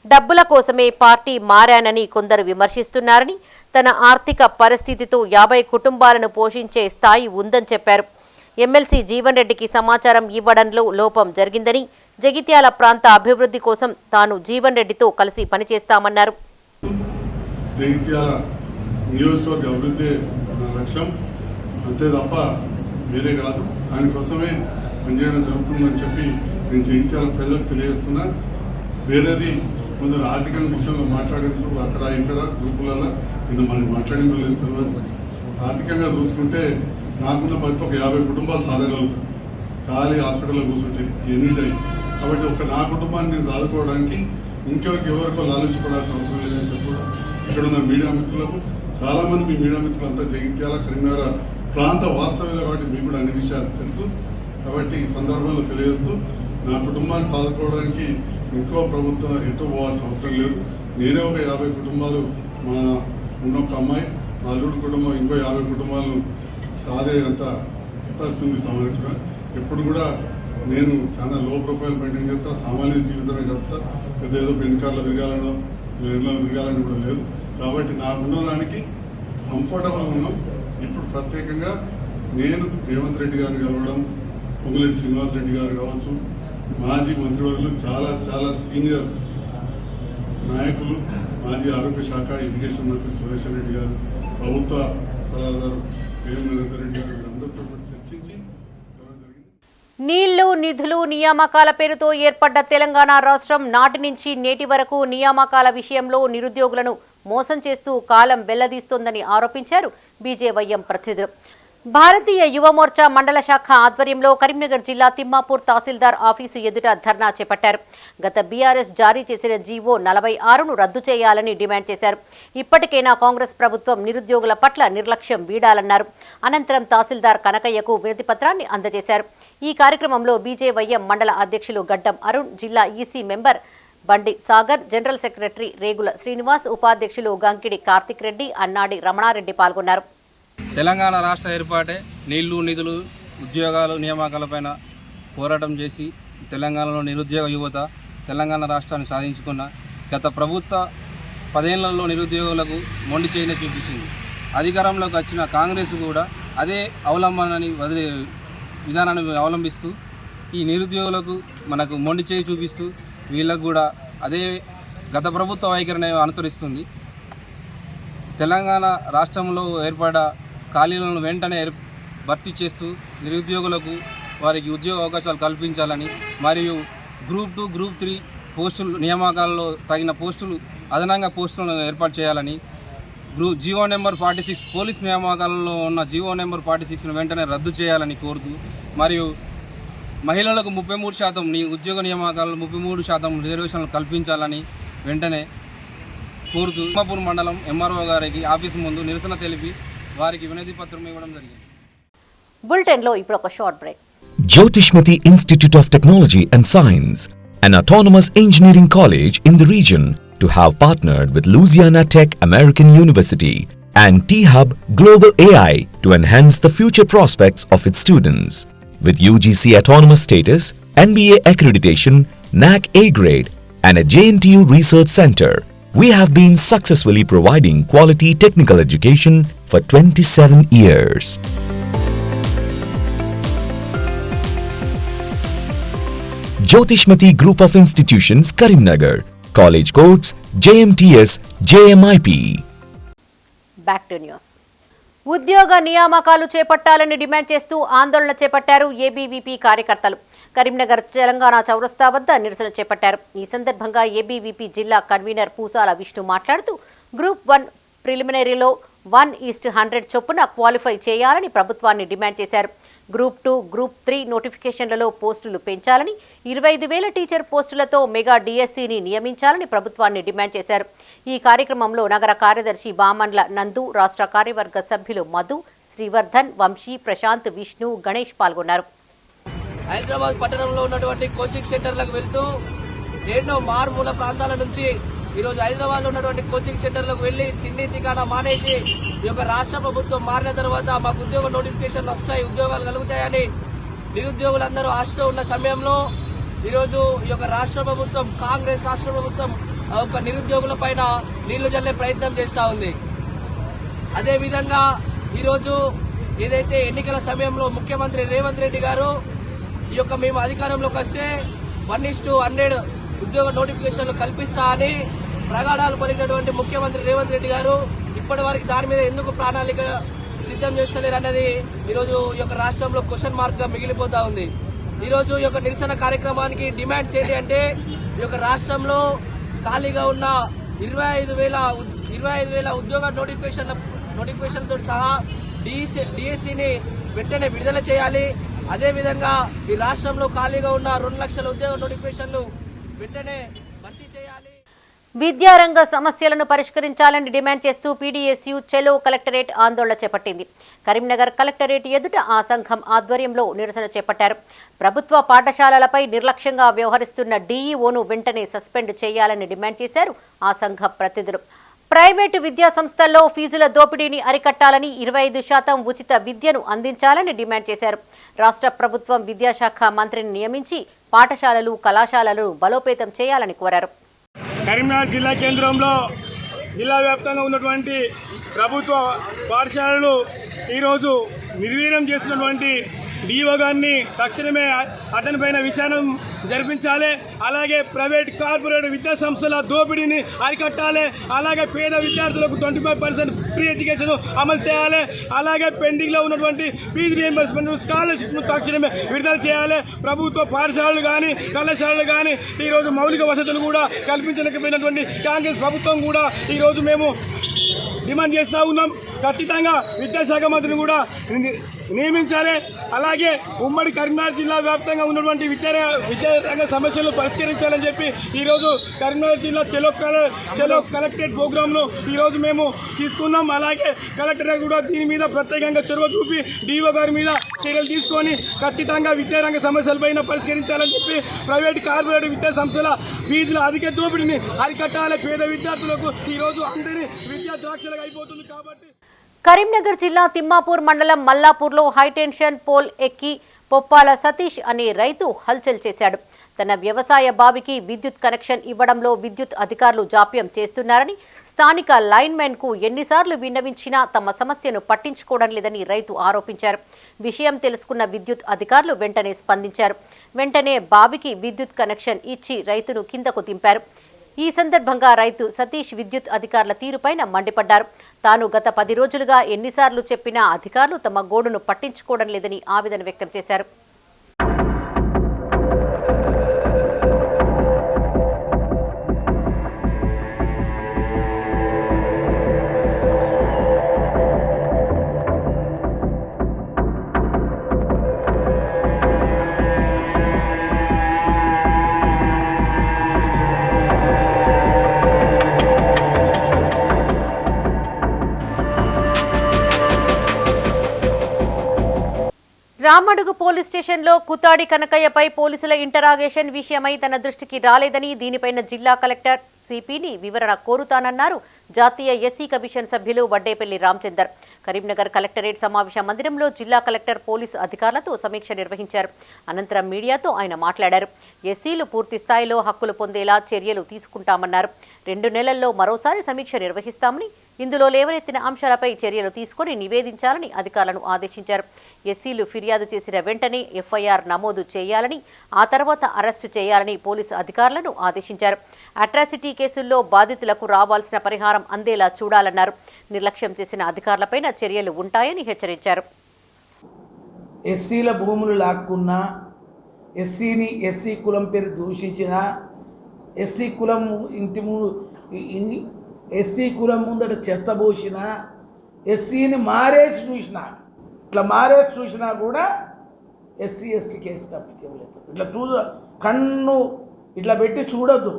[SPEAKER 3] డబ్బుల కోసమే పార్టీ మారానని కొందరు విమర్శిస్తున్నారని, తన ఆర్థిక పరిస్థితితో 50 కుటుంబాలను పోషించే స్థాయి ఉందని చెప్పారు. ఎమ్మెల్సీ జీవన్ రెడ్డికి సమాచారం ఇవ్వడంలో లోపం జరిగిందని, జగిత్యాల ప్రాంత అభివృద్ధి కోసం తాను జీవన్ రెడ్డితో కలిసి పనిచేస్తామన్నారు.
[SPEAKER 9] జగిత్యాల నియోజకవర్గ అభివృద్ధి నా లక్ష్యం, అంతే తప్ప వేరే కాదు. దానికోసమే పనిచేయడం జరుగుతుందని చెప్పి నేను జగిత్యాల ప్రజలకు తెలియజేస్తున్నా. వేరేది కొందరు ఆర్థిక విషయంలో మాట్లాడేందుకు అక్కడ ఇక్కడ గ్రూపులలో నేను మళ్ళీ మాట్లాడేందుకు లేదు తెలియదు. ఆర్థికంగా చూసుకుంటే నాకున్న పరిస్థితి ఒక 50 కుటుంబాలు సాధగలుగుతాను. ఖాళీ హాస్పిటల్లో కూర్చుంటే ఎన్ని టైం. కాబట్టి ఒక నా కుటుంబాన్ని నేను సాధుకోవడానికి ఎవరికో లాలించుకోవాల్సిన అవసరం లేదని చెప్పి కూడా ఇక్కడ ఉన్న మీడియా మిత్రులకు, చాలామంది మీ మీడియా మిత్రులంతా జగిత్యాల కరీంనగర్ ప్రాంత వాస్తవ్యులు కాబట్టి మీకు కూడా అన్ని విషయాలు తెలుసు. కాబట్టి ఈ సందర్భంలో తెలియజేస్తూ నా కుటుంబాన్ని సాధుకోవడానికి ఇంకో ప్రభుత్వం ఎటు పోవాల్సిన అవసరం లేదు. నేనే ఒక 50 కుటుంబాలు, మా ఉన్న ఒక అమ్మాయి, మా అల్లుడి కుటుంబం ఇంకో 50 కుటుంబాలను సాధేంత కెపాసిటీ ఉంది సామాన్యంగా. ఎప్పుడు కూడా నేను చాలా లో ప్రొఫైల్ మెయింటైన్ చేస్తా, సామాన్య జీవితమే గడుపుతా. పెద్ద ఏదో బెంచ్కార్లో తిరగాలనో ఎన్నో తిరగాలని కూడా లేదు. కాబట్టి నాకున్న దానికి కంఫర్టబుల్ ఉన్నాం. ఇప్పుడు ప్రత్యేకంగా నేను రేవంత్ రెడ్డి గారిని కలవడం, పొంగులేటి శ్రీనివాసరెడ్డి గారు కావచ్చు, మాజీ మంత్రివర్యులు, చాలా చాలా సీనియర్ నాయకులు, మాజీ ఆరోగ్య శాఖ ఇరిగేషన్ మంత్రి సురేష్ రెడ్డి గారు, ప్రభుత్వ సలహాదారు రేవంత్ రెడ్డి గారు, వీరందరితో కూడా చర్చించి
[SPEAKER 3] నీళ్లు, నిధులు, నియామకాల పేరుతో ఏర్పడ్డ తెలంగాణ రాష్ట్రం నాటి నుంచి నేటి వరకు నియామకాల విషయంలో నిరుద్యోగులను మోసం చేస్తూ కాలం వెల్లదీస్తోందని ఆరోపించారు బీజేవైఎం ప్రతినిధులు. భారతీయ యువమోర్చా మండల శాఖ ఆధ్వర్యంలో కరీంనగర్ జిల్లా తిమ్మాపూర్ తహసీల్దార్ ఆఫీసు ఎదుట ధర్నా చేపట్టారు. గత బీఆర్ఎస్ జారీ చేసిన జీవో 46ను రద్దు చేయాలని డిమాండ్ చేశారు. ఇప్పటికైనా కాంగ్రెస్ ప్రభుత్వం నిరుద్యోగుల పట్ల నిర్లక్ష్యం వీడాలన్నారు. అనంతరం తహసీల్దార్ కనకయ్యకు వినతి పత్రాన్ని అందజేశారు. ఈ కార్యక్రమంలో బీజేవైఎం మండల అధ్యక్షులు గడ్డం అరుణ్, జిల్లా ఈసీ మెంబర్ బండి సాగర్, జనరల్ సెక్రటరీ రేగుల శ్రీనివాస్, ఉపాధ్యక్షులు గంకిడి కార్తిక్ రెడ్డి, అన్నాడి రమణారెడ్డి పాల్గొన్నారు.
[SPEAKER 10] తెలంగాణ రాష్ట్ర ఏర్పాటే నీళ్లు, నిధులు, ఉద్యోగాలు, నియామకాలపైన పోరాటం చేసి తెలంగాణలో నిరుద్యోగ యువత తెలంగాణ రాష్ట్రాన్ని సాధించుకున్న గత ప్రభుత్వ 10 ఏళ్లలో నిరుద్యోగులకు మొండి చేయని చూపించింది. అధికారంలోకి వచ్చిన కాంగ్రెస్ కూడా అదే విధానాన్ని అవలంబిస్తూ ఈ నిరుద్యోగులకు మనకు మొండి చేయి చూపిస్తూ వీళ్ళకు కూడా అదే గత ప్రభుత్వ వైఖరిని అనుసరిస్తుంది. తెలంగాణ రాష్ట్రంలో ఏర్పడ్డ ఖాళీలను వెంటనే భర్తీ చేస్తూ నిరుద్యోగులకు వారికి ఉద్యోగ అవకాశాలు కల్పించాలని, మరియు గ్రూప్ 2, గ్రూప్ 3 పోస్టులు నియామకాలలో తగిన పోస్టులు, అదనంగా పోస్టులను ఏర్పాటు చేయాలని, జీవో నెంబర్ 46 పోలీస్ నియామకాలలో ఉన్న జీవో నెంబర్ 46ను వెంటనే రద్దు చేయాలని కోరుతూ, మరియు మహిళలకు 33% ఉద్యోగ నియామకాలలో 33% రిజర్వేషన్లు కల్పించాలని వెంటనే కోరుతూ తిమ్మాపూర్ మండలం ఎంఆర్ఓ గారికి ఆఫీసు ముందు నిరసన తెలిపి వారికి వినతి పత్రం ఇవ్వడం జరిగింది.
[SPEAKER 3] బులెటిన్లో ఇప్పుడు ఒక short break.
[SPEAKER 2] Jyotishmati Institute of Technology and Science, an autonomous engineering college in the region, to have partnered with Louisiana Tech American University and T-Hub Global AI to enhance the future prospects of its students. With UGC autonomous status, NBA accreditation, NAC A grade, and a JNTU research center, we have been successfully providing quality technical education for 27 years. Jyotishmati Group of Institutions, Karimnagar. College codes JMTS, JMIP.
[SPEAKER 3] Back to news. ఉద్యోగ నియామకాలు చేపట్టాలని demand చేస్తూ ఆందోళన చేపట్టారు ABVP కార్యకర్తలు. కరీంనగర్ తెలంగాణ చౌరస్తా వద్ద నిరసన చేపట్టారు. ఈ సందర్భంగా ఏబీవీపీ జిల్లా కన్వీనర్ పూసాల విష్ణు మాట్లాడుతూ గ్రూప్ 1 ప్రిలిమినరీలో 1:100 చొప్పున క్వాలిఫై చేయాలని ప్రభుత్వాన్ని డిమాండ్ చేశారు. గ్రూప్ 2, గ్రూప్ 3 నోటిఫికేషన్లలో పోస్టులు పెంచాలని, 25,000 టీచర్ పోస్టులతో మెగా డిఎస్సిని నియమించాలని ప్రభుత్వాన్ని డిమాండ్ చేశారు. ఈ కార్యక్రమంలో నగర కార్యదర్శి బామన్ల నందు, రాష్ట్ర కార్యవర్గ సభ్యులు మధు, శ్రీవర్ధన్, వంశీ, ప్రశాంత్, విష్ణు, గణేష్ పాల్గొన్నారు.
[SPEAKER 11] హైదరాబాద్ పట్టణంలో ఉన్నటువంటి కోచింగ్ సెంటర్లకు వెళ్తూ ఎన్నో మారుమూల ప్రాంతాల నుంచి ఈరోజు హైదరాబాద్ లో ఉన్నటువంటి కోచింగ్ సెంటర్లకు వెళ్లి తిండి తికానా మానేసి ఈ యొక్క రాష్ట్ర ప్రభుత్వం మారిన తర్వాత మాకు ఉద్యోగ నోటిఫికేషన్లు వస్తాయి, ఉద్యోగాలు కలుగుతాయని నిరుద్యోగులందరూ ఆశతో ఉన్న సమయంలో ఈరోజు ఈ యొక్క రాష్ట్ర ప్రభుత్వం, కాంగ్రెస్ రాష్ట్ర ప్రభుత్వం ఒక నిరుద్యోగుల పైన నీళ్లు జల్లే ప్రయత్నం చేస్తూ ఉంది. అదేవిధంగా ఈరోజు ఏదైతే ఎన్నికల సమయంలో ముఖ్యమంత్రి రేవంత్ రెడ్డి గారు ఈ యొక్క మేము అధికారంలోకి వస్తే 1:100 ఉద్యోగ నోటిఫికేషన్లు కల్పిస్తా అని ప్రగాఢాలు పలికినటువంటి ముఖ్యమంత్రి రేవంత్ రెడ్డి గారు ఇప్పటి వరకు దాని మీద ఎందుకు ప్రణాళిక సిద్ధం చేస్తలేరు అన్నది ఈరోజు ఈ యొక్క రాష్ట్రంలో క్వశ్చన్ మార్క్గా మిగిలిపోతా ఉంది. ఈరోజు ఈ యొక్క నిరసన కార్యక్రమానికి డిమాండ్స్ ఏంటి అంటే ఈ యొక్క రాష్ట్రంలో ఖాళీగా ఉన్న 25,000 ఉద్యోగ నోటిఫికేషన్లతో సహా డిఎస్సిని వెంటనే విడుదల చేయాలి. అదేవిధంగా ఈ రాష్ట్రంలో ఖాళీగా ఉన్న 2 లక్షల ఉద్యోగ నోటిఫికేషన్లు వెంటనే భర్తీ చేయాలి.
[SPEAKER 3] విద్యారంగ సమస్యలను పరిష్కరించాలని డిమాండ్ చేస్తూ పీడీఎస్యూ చెలో కలెక్టరేట్ ఆందోళన చేపట్టింది. కరీంనగర్ కలెక్టరేట్ ఎదుట ఆ సంఘం ఆధ్వర్యంలో నిరసన చేపట్టారు. ప్రభుత్వ పాఠశాలలపై నిర్లక్ష్యంగా వ్యవహరిస్తున్న డీఈఓను వెంటనే సస్పెండ్ చేయాలని డిమాండ్ చేశారు ఆ సంఘ ప్రతినిధులు. ప్రైవేటు విద్యా సంస్థల్లో ఫీజుల దోపిడీని అరికట్టాలని 25% ఉచిత విద్యను అందించాలని డిమాండ్ చేశారు. రాష్ట్ర ప్రభుత్వం విద్యాశాఖ మంత్రిని నియమించి పాఠశాలలు కళాశాలలను బలోపేతం చేయాలని కోరారు.
[SPEAKER 12] కరీంనగర్ జిల్లా కేంద్రంలో జిల్లా వ్యాప్తంగా ఉన్నటువంటి ప్రభుత్వ పాఠశాలలు ఈరోజు నిర్వీర్యం చేసినటువంటి డిఓ గారిని తక్షణమే అతనిపైన విచారణ జరిపించాలి. అలాగే ప్రైవేట్ కార్పొరేట్ విద్యా సంస్థల దోపిడీని అరికట్టాలి. అలాగే పేద విద్యార్థులకు 25% ఫ్రీ ఎడ్యుకేషన్ అమలు చేయాలి. అలాగే పెండింగ్లో ఉన్నటువంటి ఫీజు రియంబర్స్మెంట్ స్కాలర్షిప్ను తక్షణమే విడుదల చేయాలి. ప్రభుత్వ పాఠశాలలు కానీ కళాశాలలు కానీ ఈరోజు మౌలిక వసతులు కూడా కల్పించలేకపోయినటువంటి కాంగ్రెస్ ప్రభుత్వం కూడా ఈరోజు మేము డిమాండ్ చేస్తూ ఉన్నాం. ఖచ్చితంగా విద్యాశాఖ మంత్రిని కూడా నియమించాలి. అలాగే ఉమ్మడి కరీంనగర్ జిల్లా వ్యాప్తంగా ఉన్నటువంటి విద్యారంగ సమస్యలను పరిష్కరించాలని చెప్పి ఈరోజు కరీంనగర్ జిల్లా చెలో కలెక్టరేట్ ప్రోగ్రాంను ఈరోజు మేము తీసుకున్నాం. అలాగే కలెక్టర్ కూడా దీని మీద ప్రత్యేకంగా చొరవ చూపి డిఓ గారి మీద చర్యలు తీసుకొని ఖచ్చితంగా విద్యారంగ సమస్యలపైన పరిష్కరించాలని చెప్పి ప్రైవేట్ కార్పొరేట్ విద్యా సంస్థల ఫీజుల అధిక దోపిడీని అరికట్టాలి. పేద విద్యార్థులకు ఈరోజు అందరి విద్యా ద్రాక్షలుగా అయిపోతుంది కాబట్టి.
[SPEAKER 3] కరీంనగర్ జిల్లా తిమ్మాపూర్ మండలం మల్లాపూర్లో హైటెన్షన్ పోల్ ఎక్కి పొప్పాల సతీష్ అనే రైతు హల్చల్ చేశాడు. తన వ్యవసాయ బావికి విద్యుత్ కనెక్షన్ ఇవ్వడంలో విద్యుత్ అధికారులు జాప్యం చేస్తున్నారని, స్థానిక లైన్మెన్ కు ఎన్నిసార్లు విన్నవించినా తమ సమస్యను పట్టించుకోవడం లేదని రైతు ఆరోపించారు. విషయం తెలుసుకున్న విద్యుత్ అధికారులు వెంటనే స్పందించారు. వెంటనే బావికి విద్యుత్ కనెక్షన్ ఇచ్చి రైతును కిందకు దింపారు. ఈ సందర్భంగా రైతు సతీష్ విద్యుత్ అధికారుల తీరుపైన మండిపడ్డారు. తాను గత 10 రోజులుగా ఎన్నిసార్లు చెప్పినా అధికారులు తమ గోడును పట్టించుకోవడం లేదని ఆవేదన వ్యక్తం చేశారు. రామడుగు పోలీస్ స్టేషన్లో కుతాడి కనకయ్యపై పోలీసుల ఇంటరాగేషన్ విషయమై తన దృష్టికి రాలేదని, దీనిపైన జిల్లా కలెక్టర్ సిపిని వివరణ కోరుతానన్నారు జాతీయ ఎస్సీ కమిషన్ సభ్యులు వడ్డేపల్లి రామచందర్. కరీంనగర్ కలెక్టరేట్ సమావేశ మందిరంలో జిల్లా కలెక్టర్ పోలీసు అధికారులతో సమీక్ష నిర్వహించారు. అనంతరం మీడియాతో ఆయన మాట్లాడారు. ఎస్సీలు పూర్తి స్థాయిలో హక్కులు పొందేలా చర్యలు తీసుకుంటామన్నారు. 2 నెలల్లో మరోసారి సమీక్ష నిర్వహిస్తామని, ఇందులో లేవనెత్తిన అంశాలపై చర్యలు తీసుకుని నివేదించాలని అధికారులను ఆదేశించారు. ఎస్సీలు ఫిర్యాదు చేసిన వెంటనే ఎఫ్ఐఆర్ నమోదు చేయాలని, ఆ తర్వాత అరెస్టు చేయాలని పోలీసు అధికారులను ఆదేశించారు. అట్రాసిటీ కేసుల్లో బాధితులకు రావాల్సిన పరిహారం అందేలా చూడాలన్నారు. నిర్లక్ష్యం చేసిన అధికారులపైన చర్యలు ఉంటాయని హెచ్చరించారు.
[SPEAKER 13] ఎస్సీల భూములు లాక్కున్నా, ఎస్సీని ఎస్సీ కులం పేరు దూషించిన, ఎస్సీ కులం ఎస్సీ కులం ముందట చెత్తబోసిన, ఎస్సీని మారేసి చూసినా, ఇట్లా మారేసి చూసినా కూడా ఎస్సీ ఎస్టీ కేసుకి అప్లికేబుల్ అవుతుంది. ఇట్లా కన్ను ఇట్లా పెట్టి చూడొద్దు,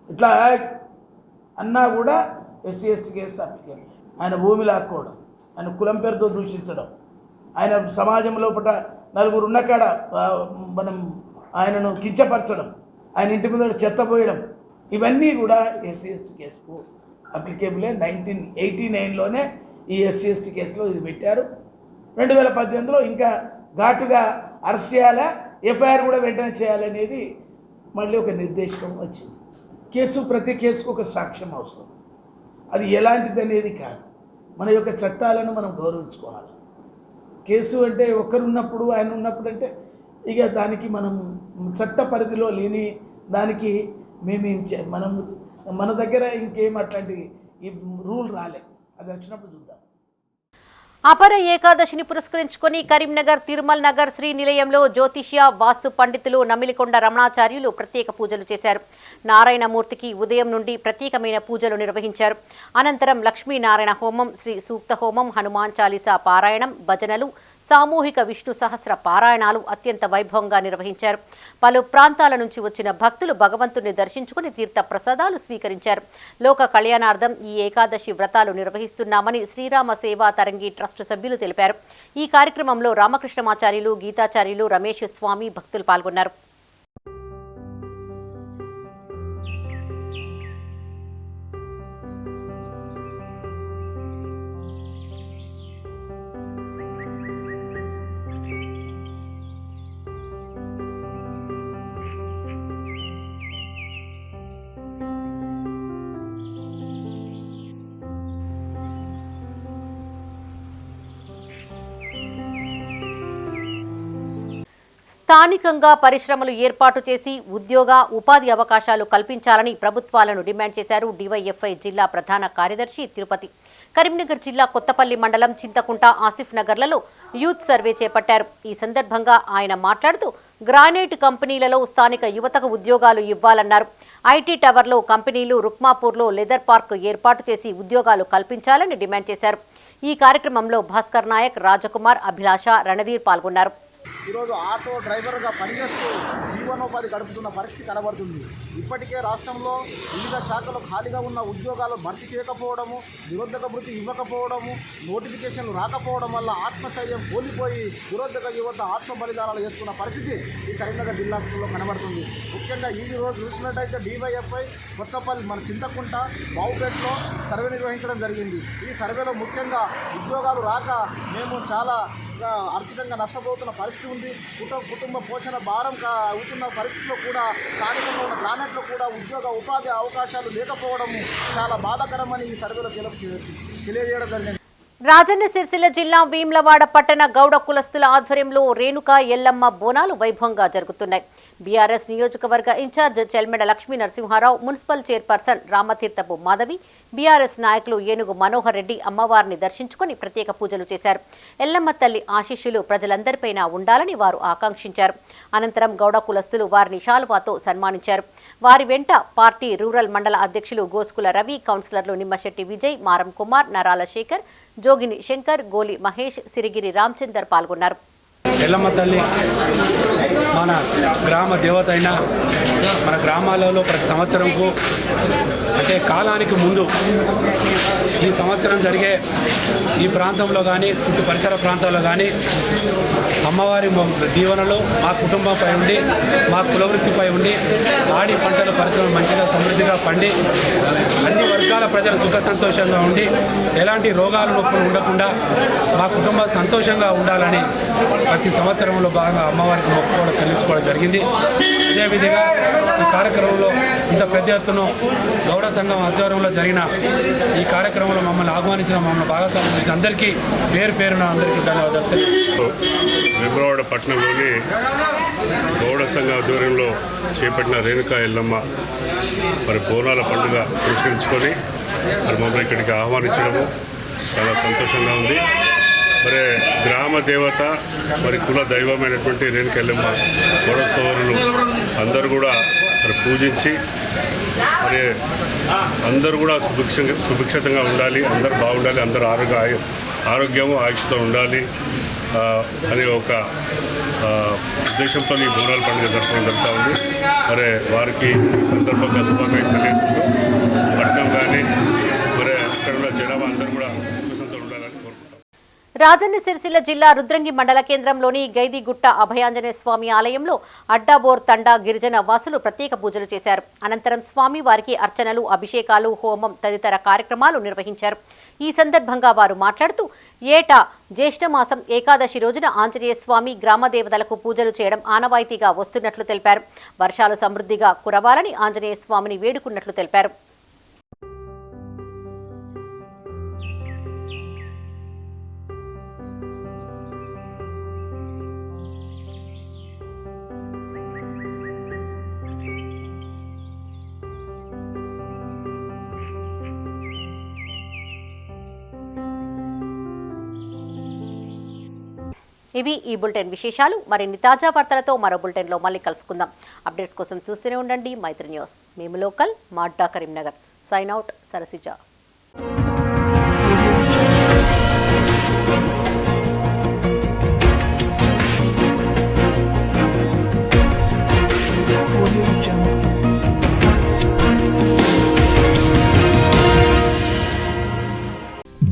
[SPEAKER 13] ఇట్లా అన్నా కూడా ఎస్సీ ఎస్టీ కేసు అప్లికేబుల్. ఆయన భూమి లాక్కోవడం, ఆయన కులం పేరుతో దూషించడం, ఆయన సమాజం లోపల నలుగురు ఉన్నకాడ మనం ఆయనను కించపరచడం, ఆయన ఇంటి ముందర చెత్త పోయడం, ఇవన్నీ కూడా ఎస్సీ ఎస్టీ కేసుకు అప్లికేబులే. 1989లోనే ఈ ఎస్సీ ఎస్టీ కేసులో ఇది పెట్టారు. 2018లో ఇంకా ఘాటుగా అరెస్ట్ చేయాలా, ఎఫ్ఐఆర్ కూడా వెంటనే చేయాలనేది మళ్ళీ ఒక నిర్దేశకం వచ్చింది. ప్రతి కేసుకు ఒక సాక్ష్యం అవసరం. అది ఎలాంటిది అనేది కాదు. మన యొక్క చట్టాలను మనం గౌరవించుకోవాలి. కేసు అంటే ఒక్కరున్నప్పుడు ఆయన ఉన్నప్పుడు అంటే ఇక దానికి మనం చట్ట పరిధిలో లేని దానికి మనం మన దగ్గర ఇంకేం అట్లాంటి ఈ రూల్ రాలే. అది వచ్చినప్పుడు చూద్దాం.
[SPEAKER 3] అపర ఏకాదశిని పురస్కరించుకొని కరీంనగర్ తిరుమల్ నగర్ శ్రీ నిలయంలో జ్యోతిష్య వాస్తు పండితులు నమిలికొండ రమణాచార్యులు ప్రత్యేక పూజలు చేశారు. నారాయణమూర్తికి ఉదయం నుండి ప్రత్యేకమైన పూజలు నిర్వహించారు. అనంతరం లక్ష్మీనారాయణ హోమం, శ్రీ సూక్త హోమం, హనుమాన్ చాలీసా పారాయణం, భజనలు, సామూహిక విష్ణు సహస్ర పారాయణాలు అత్యంత వైభవంగా నిర్వహించారు. పలు ప్రాంతాల నుంచి వచ్చిన భక్తులు భగవంతుని దర్శించుకుని తీర్థ ప్రసాదాలు స్వీకరించారు. లోక కళ్యాణార్థం ఈ ఏకాదశి వ్రతాలు నిర్వహిస్తున్నామని శ్రీరామ సేవా తరంగి ట్రస్ట్ సభ్యులు తెలిపారు. ఈ కార్యక్రమంలో రామకృష్ణమాచార్యులు, గీతాచార్యులు, రమేష్ స్వామి భక్తులు పాల్గొన్నారు. స్థానికంగా పరిశ్రమలు ఏర్పాటు చేసి ఉద్యోగ ఉపాధి అవకాశాలు కల్పించాలని ప్రభుత్వాలను డిమాండ్ చేశారు డివైఎఫ్ఐ జిల్లా ప్రధాన కార్యదర్శి తిరుపతి. కరీంనగర్ జిల్లా కొత్తపల్లి మండలం చింతకుంట, ఆసిఫ్ నగర్లలో యూత్ సర్వే చేపట్టారు. ఈ సందర్భంగా ఆయన మాట్లాడుతూ గ్రానైట్ కంపెనీలలో స్థానిక యువతకు ఉద్యోగాలు ఇవ్వాలన్నారు. ఐటీ టవర్లో కంపెనీలు, రుక్మాపూర్లో లెదర్ పార్క్ ఏర్పాటు చేసి ఉద్యోగాలు కల్పించాలని డిమాండ్ చేశారు. ఈ కార్యక్రమంలో భాస్కర్ నాయక్, రాజకుమార్, అభిలాష, రణధీర్ పాల్గొన్నారు.
[SPEAKER 14] ఈరోజు ఆటో డ్రైవర్గా పనిచేస్తూ జీవనోపాధి గడుపుతున్న పరిస్థితి కనబడుతుంది. ఇప్పటికే రాష్ట్రంలో వివిధ శాఖలు ఖాళీగా ఉన్న ఉద్యోగాలు భర్తీ చేయకపోవడము, నిరుద్యోగ వృత్తి ఇవ్వకపోవడము, నోటిఫికేషన్లు రాకపోవడం వల్ల ఆత్మస్థైర్యం కోల్పోయి నిరుద్యోగ యువత ఆత్మ బలిదానాలు చేసుకున్న పరిస్థితి ఈ కరీంనగర్ జిల్లాలో కనబడుతుంది. ముఖ్యంగా ఈ రోజు చూసినట్టయితే డివైఎఫ్ఐ కొత్తపల్లి మన చింతకుంట బావుపేటలో సర్వే నిర్వహించడం జరిగింది. ఈ సర్వేలో ముఖ్యంగా ఉద్యోగాలు రాక మేము చాలా ఆర్థికంగా నష్టపోతున్న పరిస్థితి ఉంది. కుటుంబ పోషణ భారం అవుతున్న పరిస్థితిలో కూడా స్థానికంగా ఉన్న గ్రానైట్లో కూడా ఉద్యోగ ఉపాధి అవకాశాలు లేకపోవడము చాలా బాధాకరమని ఈ సర్వేలో తెలియజేయడం జరిగింది.
[SPEAKER 3] రాజన్న సిరిసిల్ల జిల్లా వేములవాడ పట్టణ గౌడ కులస్తుల ఆధ్వర్యంలో రేణుకా ఎల్లమ్మ బోనాలు వైభవంగా జరుగుతున్నాయి. బీఆర్ఎస్ నియోజకవర్గ in charge Chelmeda Lakshmi Narasimharao, municipal chairperson Ramatheerthapu Madhavi, BRS నాయకులు ఏనుగు మనోహర్ రెడ్డి అమ్మవారిని దర్శించుకుని ప్రత్యేక పూజలు చేశారు. ఎల్లమ్మ తల్లి ఆశీస్సులు ప్రజలందరిపైన ఉండాలని వారు ఆకాంక్షించారు. అనంతరం గౌడ కులస్తులు వారిని శాలువాతో సన్మానించారు. వారి వెంట పార్టీ రూరల్ మండల అధ్యక్షులు గోస్కుల రవి, కౌన్సిలర్లు నిమ్మశెట్టి విజయ్, మారం కుమార్, నరాల శేఖర్, జోగిని శంకర్, గోలి మహేష్, సిరిగిరి రామచందర్ పాల్గొన్నారు.
[SPEAKER 15] ఎల్లమ్మ తల్లి మన గ్రామ దేవత అయిన మన గ్రామాలలో ప్రతి సంవత్సరంకు అంటే కాలానికి ముందు ఈ సంవత్సరం జరిగే ఈ ప్రాంతంలో కానీ చుట్టూ పరిసర ప్రాంతాల్లో కానీ అమ్మవారి దీవెనలు మా కుటుంబంపై ఉండి, మా కులవృత్తిపై ఉండి, ఆడి పంటల పరిశ్రమ మంచిగా సమృద్ధిగా పండి అన్ని వర్గాల ప్రజలు సుఖ సంతోషంగా ఉండి ఎలాంటి రోగాలు నొప్పులు ఉండకుండా మా కుటుంబం సంతోషంగా ఉండాలని ప్రతి సంవత్సరంలో భాగంగా అమ్మవారికి మొక్కుకోవడం చెల్లించుకోవడం జరిగింది. అదేవిధంగా ఈ కార్యక్రమంలో ఇంత పెద్ద ఎత్తున గౌడ సంఘం ఆధ్వర్యంలో జరిగిన ఈ కార్యక్రమంలో మమ్మల్ని ఆహ్వానించిన మమ్మల్ని భాగస్వామ్యం చేసిన అందరికీ పేరు పేరున అందరికీ ధన్యవాదాలు.
[SPEAKER 16] వేములవాడ పట్టణంలోని గౌడ సంఘ ఆధ్వర్యంలో చేపట్టిన రేణుకా ఎల్లమ్మ మరి బోనాల పండుగ పురస్కరించుకొని మరి మమ్మల్ని ఇక్కడికి ఆహ్వానించడము చాలా సంతోషంగా ఉంది. మరి గ్రామ దేవత మరి కుల దైవమైనటువంటి రేణుకా ఎల్లమ్మ గౌడ సోదరులు అందరూ కూడా మరి పూజించి మరి అందరూ కూడా సుభిక్షతంగా ఉండాలి, అందరూ బాగుండాలి, అందరూ ఆరోగ్యము ఆయుష్తో ఉండాలి అనే ఒక ఉద్దేశంతో ఈ బోనాల పండుగ జరపడం జరుగుతూ ఉంది. మరి వారికి ఈ సందర్భంగా శుభాకాంక్షలు తెలియజేసుకుంటూ పట్టణం కానీ మరి అక్కడ ఉన్న జనాభా అందరూ కూడా సుఖంతో ఉండాలని కోరుకుంటాం.
[SPEAKER 3] రాజన్న సిరిసిల్ల జిల్లా రుద్రంగి మండల కేంద్రంలోని గైదిగుట్ట అభయాంజనేయ స్వామి ఆలయంలో అడ్డాబోర్ తండా గిరిజన వాసులు ప్రత్యేక పూజలు చేశారు. అనంతరం స్వామి వారికి అర్చనలు, అభిషేకాలు, హోమం తదితర కార్యక్రమాలు నిర్వహించారు. ఈ సందర్భంగా వారు మాట్లాడుతూ ఏటా జ్యేష్ఠమాసం ఏకాదశి రోజున ఆంజనేయ స్వామి గ్రామ దేవతలకు పూజలు చేయడం ఆనవాయితీగా వస్తున్నట్లు తెలిపారు. వర్షాలు సమృద్ధిగా కురవాలని ఆంజనేయ స్వామిని వేడుకున్నట్లు తెలిపారు. ఇవి ఈ బులెటిన్ విశేషాలు. మరిన్ని తాజా వార్తలతో మరో బులెటిన్లో మళ్ళీ కలుసుకుందాం. అప్డేట్స్ కోసం చూస్తూనే ఉండండి మైత్రి న్యూస్. మేము లోకల్, మాడ్డా, Karimnagar. Sign out, Sarasija.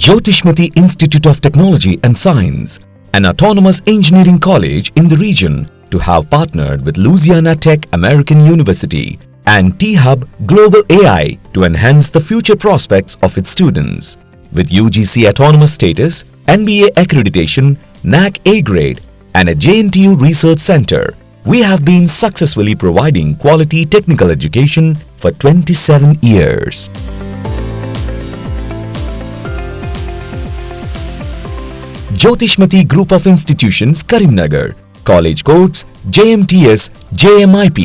[SPEAKER 2] Jyotishmati Institute of Technology and Science, an autonomous engineering college in the region, to have partnered with Louisiana Tech American University and T-Hub Global AI to enhance the future prospects of its students. With UGC autonomous status, NBA accreditation, NAC A grade, and a JNTU research center, we have been successfully providing quality technical education for 27 years. Jyotishmati Group of Institutions, Karimnagar. College codes JMTS, JMIP.